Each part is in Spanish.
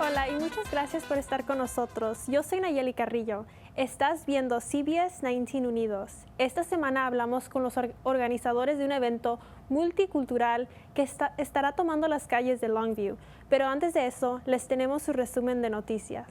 Hola y muchas gracias por estar con nosotros. Yo soy Nayeli Carrillo. Estás viendo CBS 19 Unidos. Esta semana hablamos con los organizadores de un evento multicultural que estará tomando las calles de Longview. Pero antes de eso, les tenemos su resumen de noticias.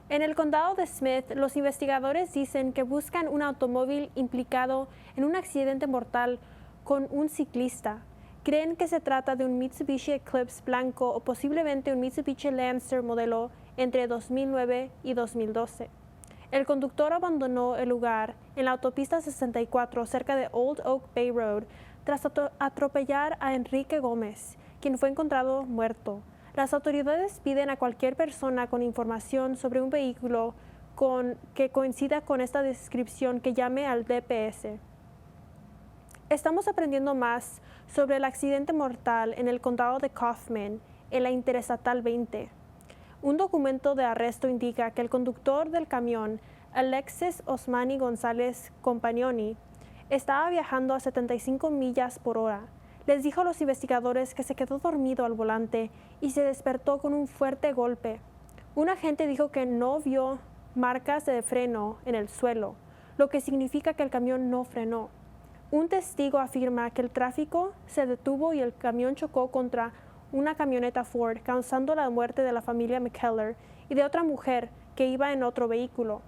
En el condado de Smith, los investigadores dicen que buscan un automóvil implicado en un accidente mortal con un ciclista. Creen que se trata de un Mitsubishi Eclipse blanco o posiblemente un Mitsubishi Lancer modelo entre 2009 y 2012. El conductor abandonó el lugar en la autopista 64 cerca de Old Oak Bay Road tras atropellar a Enrique Gómez, quien fue encontrado muerto. Las autoridades piden a cualquier persona con información sobre un vehículo que coincida con esta descripción que llame al DPS. Estamos aprendiendo más sobre el accidente mortal en el condado de Kaufman, en la Interestatal 20. Un documento de arresto indica que el conductor del camión, Alexis Osmani González Compagnoni, estaba viajando a 75 millas por hora. Les dijo a los investigadores que se quedó dormido al volante y se despertó con un fuerte golpe. Un agente dijo que no vio marcas de freno en el suelo, lo que significa que el camión no frenó. Un testigo afirma que el tráfico se detuvo y el camión chocó contra una camioneta Ford, causando la muerte de la familia McKellar y de otra mujer que iba en otro vehículo.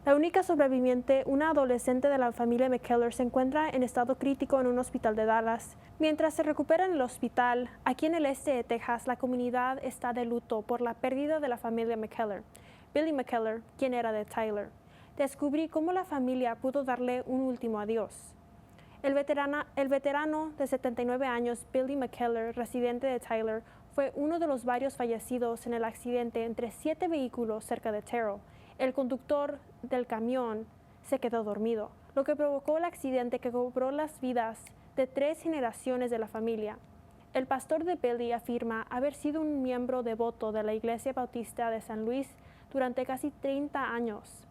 La única sobreviviente, una adolescente de la familia McKellar, se encuentra en estado crítico en un hospital de Dallas. Mientras se recupera en el hospital, aquí en el este de Texas, la comunidad está de luto por la pérdida de la familia McKellar. Billy McKellar, quien era de Tyler. Descubrí cómo la familia pudo darle un último adiós. El veterano de 79 años, Billy McKellar, residente de Tyler, fue uno de los varios fallecidos en el accidente entre 7 vehículos cerca de Terrell. El conductor del camión se quedó dormido, lo que provocó el accidente que cobró las vidas de 3 generaciones de la familia. El pastor de Billy afirma haber sido un miembro devoto de la Iglesia Bautista de San Luis durante casi 30 años.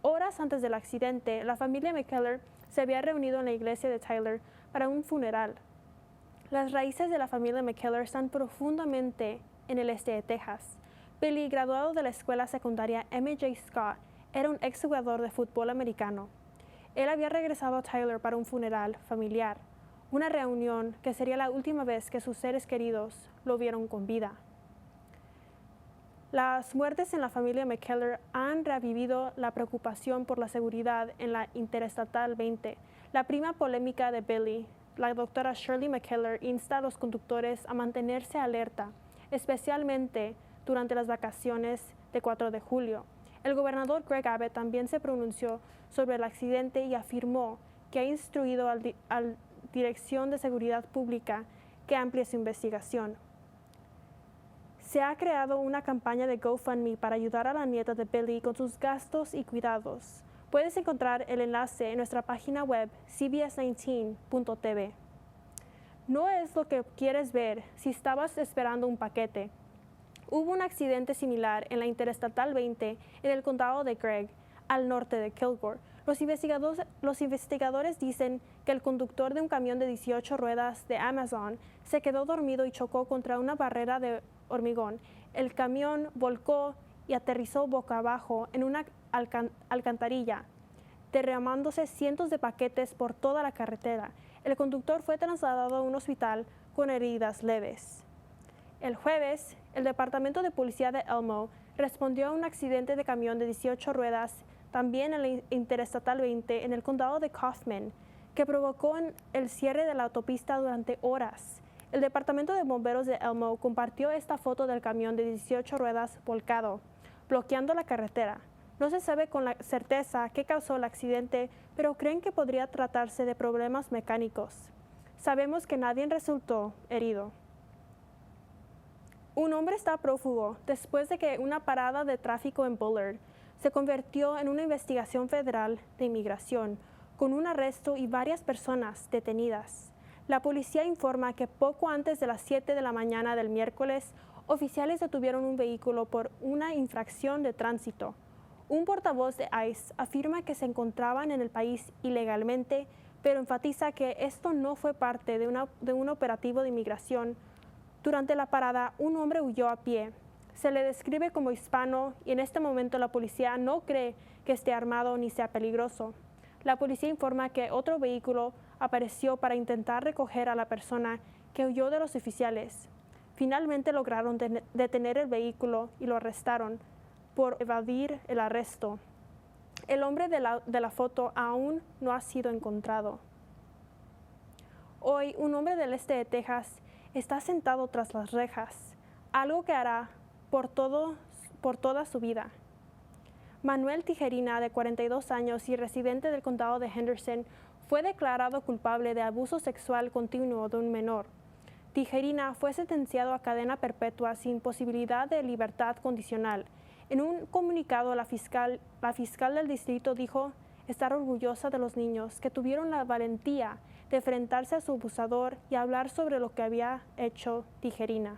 Horas antes del accidente, la familia McKellar se había reunido en la iglesia de Tyler para un funeral. Las raíces de la familia McKellar están profundamente en el este de Texas. Billy, graduado de la escuela secundaria M.J. Scott, era un exjugador de fútbol americano. Él había regresado a Tyler para un funeral familiar, una reunión que sería la última vez que sus seres queridos lo vieron con vida. Las muertes en la familia McKellar han revivido la preocupación por la seguridad en la Interestatal 20. La prima polémica de Billy, la doctora Shirley McKellar, insta a los conductores a mantenerse alerta, especialmente durante las vacaciones de 4 de julio. El gobernador Greg Abbott también se pronunció sobre el accidente y afirmó que ha instruido al Dirección de Seguridad Pública que amplíe su investigación. Se ha creado una campaña de GoFundMe para ayudar a la nieta de Billy con sus gastos y cuidados. Puedes encontrar el enlace en nuestra página web cbs19.tv. No es lo que quieres ver si estabas esperando un paquete. Hubo un accidente similar en la Interestatal 20 en el condado de Gregg, al norte de Kilgore. Los investigadores dicen que el conductor de un camión de 18 ruedas de Amazon se quedó dormido y chocó contra una barrera de hormigón. El camión volcó y aterrizó boca abajo en una alcantarilla, derramándose cientos de paquetes por toda la carretera. El conductor fue trasladado a un hospital con heridas leves. El jueves, el Departamento de Policía de Elmo respondió a un accidente de camión de 18 ruedas también en la Interestatal 20 en el condado de Kaufman, que provocó el cierre de la autopista durante horas. El Departamento de Bomberos de Elmo compartió esta foto del camión de 18 ruedas volcado, bloqueando la carretera. No se sabe con la certeza qué causó el accidente, pero creen que podría tratarse de problemas mecánicos. Sabemos que nadie resultó herido. Un hombre está prófugo después de que una parada de tráfico en Bullard se convirtió en una investigación federal de inmigración, con un arresto y varias personas detenidas. La policía informa que poco antes de las 7 de la mañana del miércoles, oficiales detuvieron un vehículo por una infracción de tránsito. Un portavoz de ICE afirma que se encontraban en el país ilegalmente, pero enfatiza que esto no fue parte de un operativo de inmigración Durante la parada, un hombre huyó a pie. Se le describe como hispano y en este momento la policía no cree que esté armado ni sea peligroso. La policía informa que otro vehículo apareció para intentar recoger a la persona que huyó de los oficiales. Finalmente lograron detener el vehículo y lo arrestaron por evadir el arresto. El hombre de la foto aún no ha sido encontrado. Hoy, un hombre del este de Texas está sentado tras las rejas, algo que hará por toda su vida. Manuel Tijerina, de 42 años y residente del condado de Henderson, fue declarado culpable de abuso sexual continuo de un menor. Tijerina fue sentenciado a cadena perpetua sin posibilidad de libertad condicional. En un comunicado, la fiscal del distrito dijo estar orgullosa de los niños que tuvieron la valentía de enfrentarse a su abusador y hablar sobre lo que había hecho Tijerina.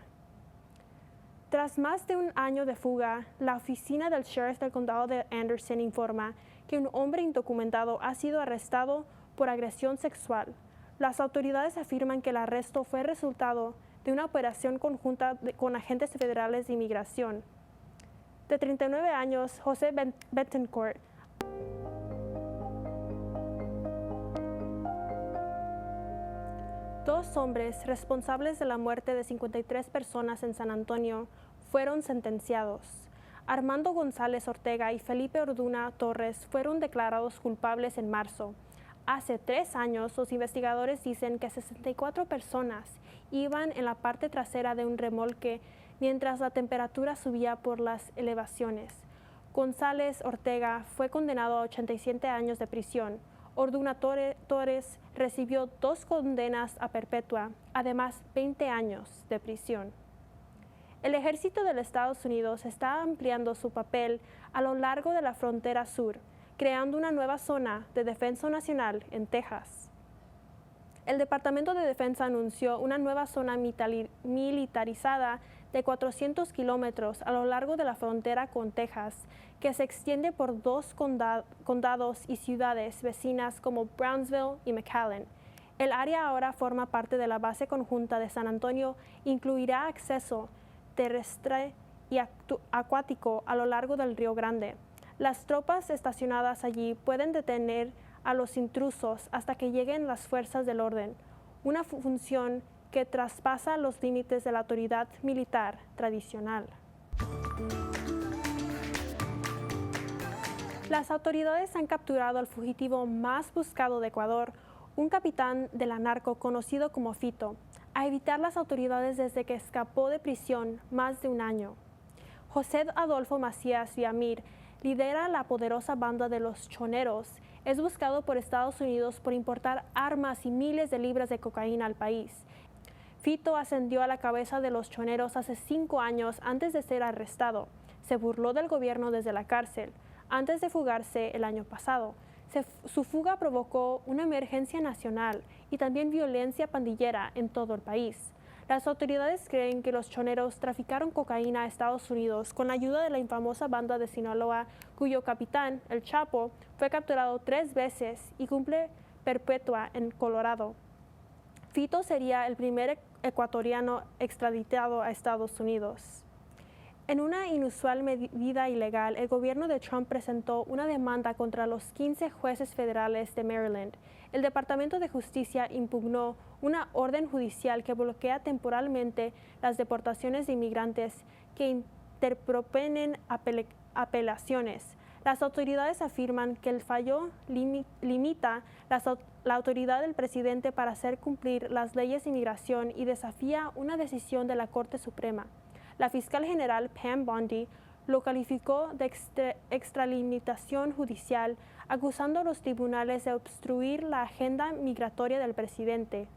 Tras más de un año de fuga, la oficina del sheriff del condado de Anderson informa que un hombre indocumentado ha sido arrestado por agresión sexual. Las autoridades afirman que el arresto fue resultado de una operación conjunta con agentes federales de inmigración. De 39 años, José Betancourt Dos hombres responsables de la muerte de 53 personas en San Antonio fueron sentenciados. Armando González Ortega y Felipe Orduna Torres fueron declarados culpables en marzo. Hace 3 años, los investigadores dicen que 64 personas iban en la parte trasera de un remolque mientras la temperatura subía por las elevaciones. González Ortega fue condenado a 87 años de prisión. Orduna Torres recibió 2 condenas a perpetua, además 20 años de prisión. El ejército de los Estados Unidos está ampliando su papel a lo largo de la frontera sur, creando una nueva zona de defensa nacional en Texas. El Departamento de Defensa anunció una nueva zona militarizada de 400 kilómetros a lo largo de la frontera con Texas, que se extiende por 2 condados y ciudades vecinas como Brownsville y McAllen. El área ahora forma parte de la base conjunta de San Antonio e incluirá acceso terrestre y acuático a lo largo del Río Grande. Las tropas estacionadas allí pueden detener a los intrusos hasta que lleguen las fuerzas del orden, una función que traspasa los límites de la autoridad militar tradicional. Las autoridades han capturado al fugitivo más buscado de Ecuador, un capitán de la narco conocido como Fito, a evitar las autoridades desde que escapó de prisión más de un año. José Adolfo Macías Villamil lidera la poderosa banda de los Choneros. Es buscado por Estados Unidos por importar armas y miles de libras de cocaína al país. Fito ascendió a la cabeza de los Choneros hace 5 años antes de ser arrestado. Se burló del gobierno desde la cárcel, antes de fugarse el año pasado. Su fuga provocó una emergencia nacional y también violencia pandillera en todo el país. Las autoridades creen que los Choneros traficaron cocaína a Estados Unidos con la ayuda de la infamosa banda de Sinaloa, cuyo capitán, el Chapo, fue capturado 3 veces y cumple perpetua en Colorado. Fito sería el primer ecuatoriano extraditado a Estados Unidos. En una inusual medida ilegal, el gobierno de Trump presentó una demanda contra los 15 jueces federales de Maryland. El Departamento de Justicia impugnó una orden judicial que bloquea temporalmente las deportaciones de inmigrantes que interpropenen apelaciones. Las autoridades afirman que el fallo limita la autoridad del presidente para hacer cumplir las leyes de inmigración y desafía una decisión de la Corte Suprema. La fiscal general Pam Bondi lo calificó de extralimitación judicial, acusando a los tribunales de obstruir la agenda migratoria del presidente.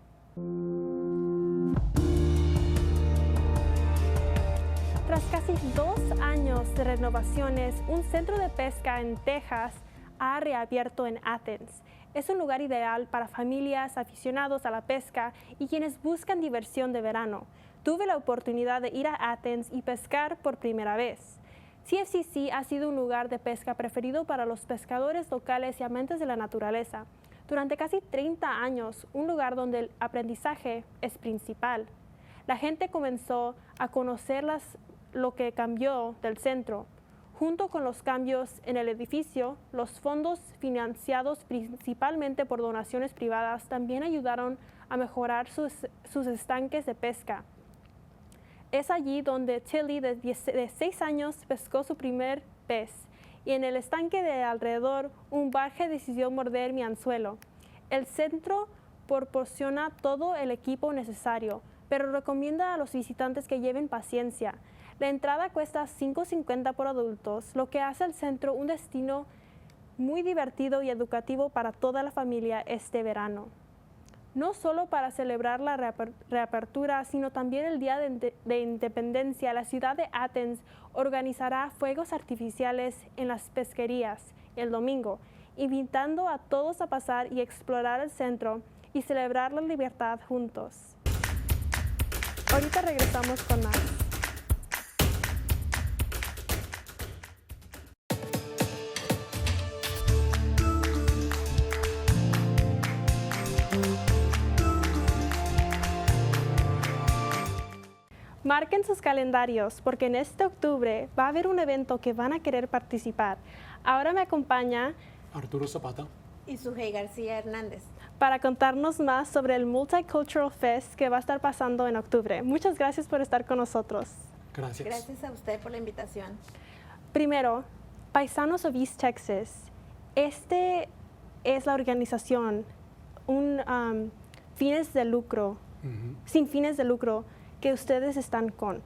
Tras casi 2 años de renovaciones, un centro de pesca en Texas ha reabierto en Athens. Es un lugar ideal para familias, aficionados a la pesca y quienes buscan diversión de verano. Tuve la oportunidad de ir a Athens y pescar por primera vez. CFCC ha sido un lugar de pesca preferido para los pescadores locales y amantes de la naturaleza. Durante casi 30 años, un lugar donde el aprendizaje es principal. la gente comenzó a conocer lo que cambió del centro. Junto con los cambios en el edificio, los fondos financiados principalmente por donaciones privadas también ayudaron a mejorar sus estanques de pesca. Es allí donde Tilly, de 6 años, pescó su primer pez, y en el estanque de alrededor, un barje decidió morder mi anzuelo. El centro proporciona todo el equipo necesario, pero recomienda a los visitantes que lleven paciencia. La entrada cuesta $5.50 por adultos, lo que hace el centro un destino muy divertido y educativo para toda la familia este verano. No solo para celebrar la reapertura, sino también el Día de Independencia, la ciudad de Athens organizará fuegos artificiales en las pesquerías el domingo, invitando a todos a pasar y explorar el centro y celebrar la libertad juntos. Ahorita regresamos con más. Marquen sus calendarios porque en este octubre va a haber un evento que van a querer participar. Ahora me acompaña Arturo Zapata y Sujei García Hernández para contarnos más sobre el Multicultural Fest que va a estar pasando en octubre. Muchas gracias por estar con nosotros. Gracias. Gracias a usted por la invitación. Primero, Paisanos of East Texas. Este es la organización, fines de lucro, sin fines de lucro, que ustedes están con.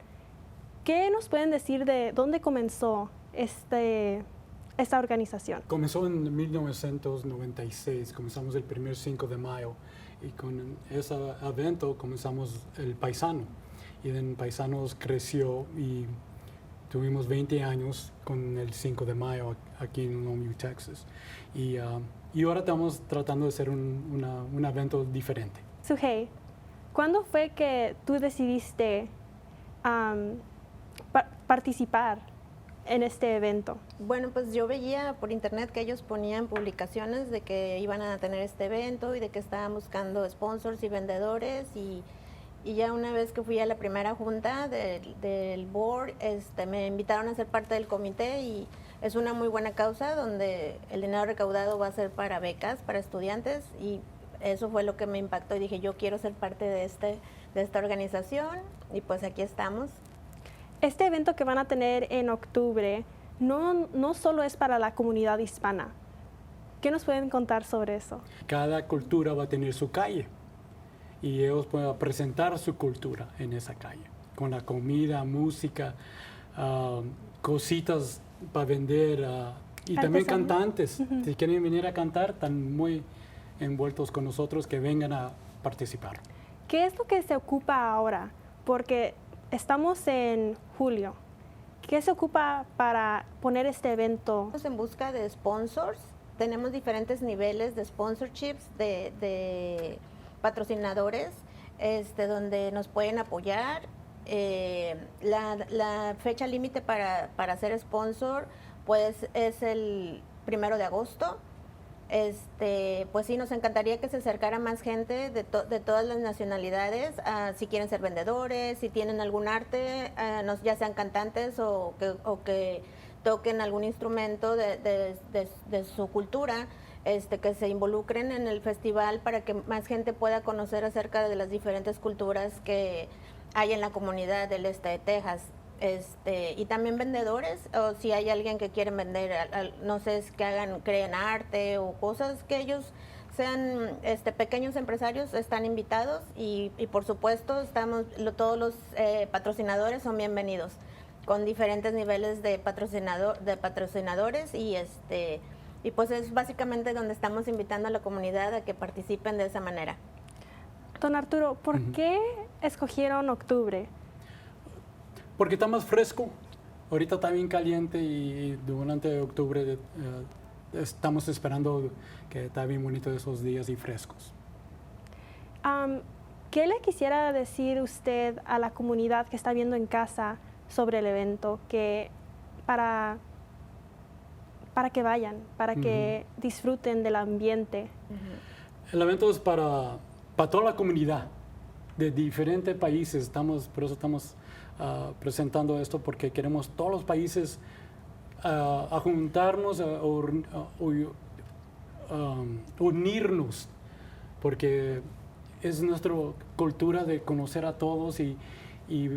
¿Qué nos pueden decir de dónde comenzó esta organización? Comenzó en 1996, comenzamos el primer 5 de mayo y con ese evento comenzamos el Paisano y en Paisanos creció y tuvimos 20 años con el 5 de mayo aquí en Longview, Texas y ahora estamos tratando de hacer un evento diferente. Sujei, ¿cuándo fue que tú decidiste participar en este evento? Bueno, pues yo veía por internet que ellos ponían publicaciones de que iban a tener este evento y de que estaban buscando sponsors y vendedores y ya una vez que fui a la primera junta del board, me invitaron a ser parte del comité y es una muy buena causa donde el dinero recaudado va a ser para becas, para estudiantes y eso fue lo que me impactó y dije, yo quiero ser parte de esta organización y pues aquí estamos. Este evento que van a tener en octubre no solo es para la comunidad hispana. ¿Qué nos pueden contar sobre eso? Cada cultura va a tener su calle y ellos pueden presentar su cultura en esa calle, con la comida, música, cositas para vender y también cantantes. Si quieren venir a cantar, están muy envueltos con nosotros, que vengan a participar. ¿Qué es lo que se ocupa ahora? Porque estamos en julio. ¿Qué se ocupa para poner este evento? Estamos en busca de sponsors. Tenemos diferentes niveles de sponsorships, de patrocinadores, donde nos pueden apoyar. La fecha límite para ser sponsor pues, es el 1 de agosto. Pues sí, nos encantaría que se acercara más gente de todas las nacionalidades, si quieren ser vendedores, si tienen algún arte, ya sean cantantes o que toquen algún instrumento de su cultura, que se involucren en el festival para que más gente pueda conocer acerca de las diferentes culturas que hay en la comunidad del este de Texas. Y también vendedores, o si hay alguien que quiere vender, no sé, creen arte o cosas que ellos sean pequeños empresarios, están invitados y por supuesto todos los patrocinadores son bienvenidos con diferentes niveles de patrocinadores y pues es básicamente donde estamos invitando a la comunidad a que participen de esa manera. Don Arturo, ¿por qué escogieron octubre? Porque está más fresco. Ahorita está bien caliente y durante octubre estamos esperando que está bien bonito esos días y frescos. ¿Qué le quisiera decir usted a la comunidad que está viendo en casa sobre el evento? Para que vayan, para que disfruten del ambiente. El evento es para toda la comunidad. de diferentes países. Por eso estamos presentando esto, porque queremos todos los países a juntarnos, unirnos, porque es nuestra cultura de conocer a todos y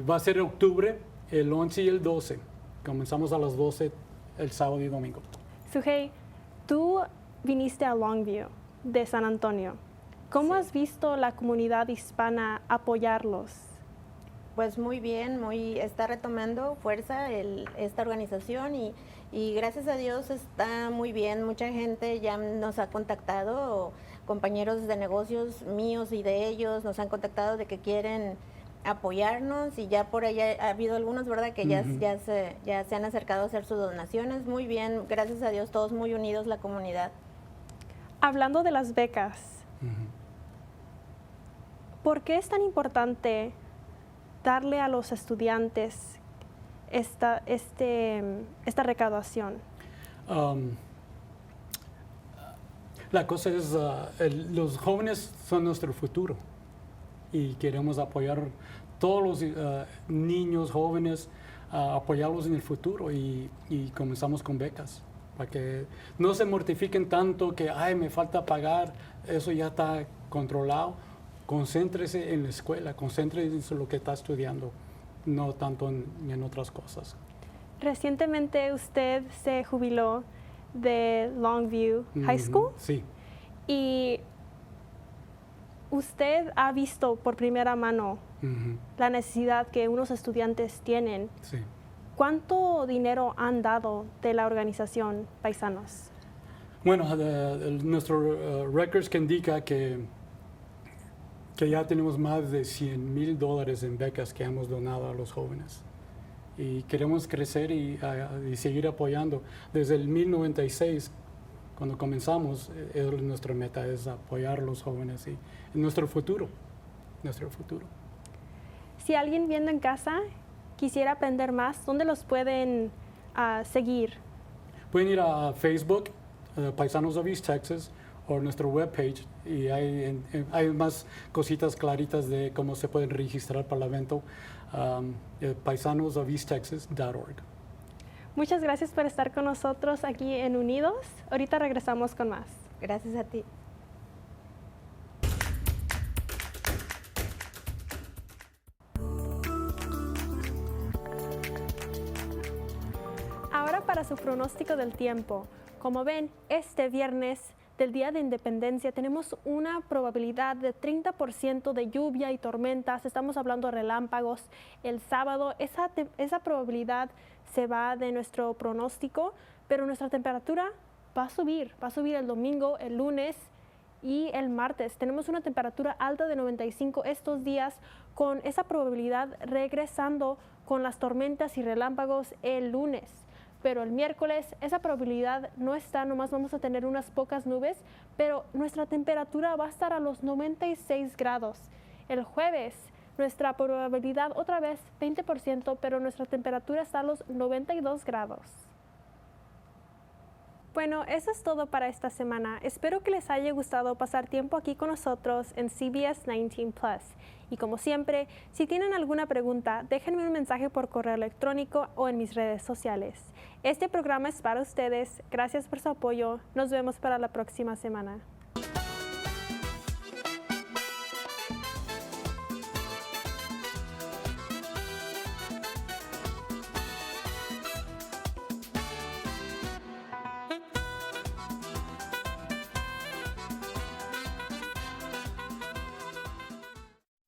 va a ser octubre, el 11 y el 12. Comenzamos a las 12 el sábado y domingo. Sujei, tú viniste a Longview de San Antonio. ¿Cómo has visto la comunidad hispana apoyarlos? Pues muy bien, está retomando fuerza esta organización y gracias a Dios está muy bien. Mucha gente ya nos ha contactado, compañeros de negocios míos y de ellos nos han contactado de que quieren apoyarnos y ya por allá ha habido algunos, ¿verdad?, que ya se han acercado a hacer sus donaciones. Muy bien, gracias a Dios, todos muy unidos la comunidad. Hablando de las becas, ¿por qué es tan importante darle a los estudiantes esta recaudación? La cosa es, los jóvenes son nuestro futuro y queremos apoyar todos los niños, jóvenes, apoyarlos en el futuro y comenzamos con becas para que no se mortifiquen tanto que, ay, me falta pagar, eso ya está controlado. Concéntrese en la escuela, concéntrese en lo que está estudiando, no tanto en otras cosas. Recientemente usted se jubiló de Longview High School. Sí. Y usted ha visto por primera mano la necesidad que unos estudiantes tienen. Sí. ¿Cuánto dinero han dado de la organización Paisanos? Bueno, nuestro records que indica que ya tenemos más de $100,000 en becas que hemos donado a los jóvenes. Y queremos crecer y seguir apoyando. Desde el 1996, cuando comenzamos, nuestra meta es apoyar a los jóvenes y nuestro futuro. Si alguien viendo en casa quisiera aprender más, ¿dónde los pueden seguir? Pueden ir a Facebook, Paisanos of East Texas, o nuestra webpage, y hay más cositas claritas de cómo se pueden registrar para el evento, paisanosofeasttexas.org. Muchas gracias por estar con nosotros aquí en Unidos. Ahorita regresamos con más. Gracias a ti. Ahora para su pronóstico del tiempo. Como ven, este viernes del Día de Independencia tenemos una probabilidad de 30% de lluvia y tormentas. Estamos hablando de relámpagos. El sábado esa probabilidad se va de nuestro pronóstico, pero nuestra temperatura va a subir el domingo, el lunes y el martes. Tenemos una temperatura alta de 95 estos días, con esa probabilidad regresando con las tormentas y relámpagos el lunes. Pero el miércoles esa probabilidad no está, nomás vamos a tener unas pocas nubes, pero nuestra temperatura va a estar a los 96 grados. El jueves nuestra probabilidad otra vez 20%, pero nuestra temperatura está a los 92 grados. Bueno, eso es todo para esta semana. Espero que les haya gustado pasar tiempo aquí con nosotros en CBS 19 Plus. Y como siempre, si tienen alguna pregunta, déjenme un mensaje por correo electrónico o en mis redes sociales. Este programa es para ustedes. Gracias por su apoyo. Nos vemos para la próxima semana.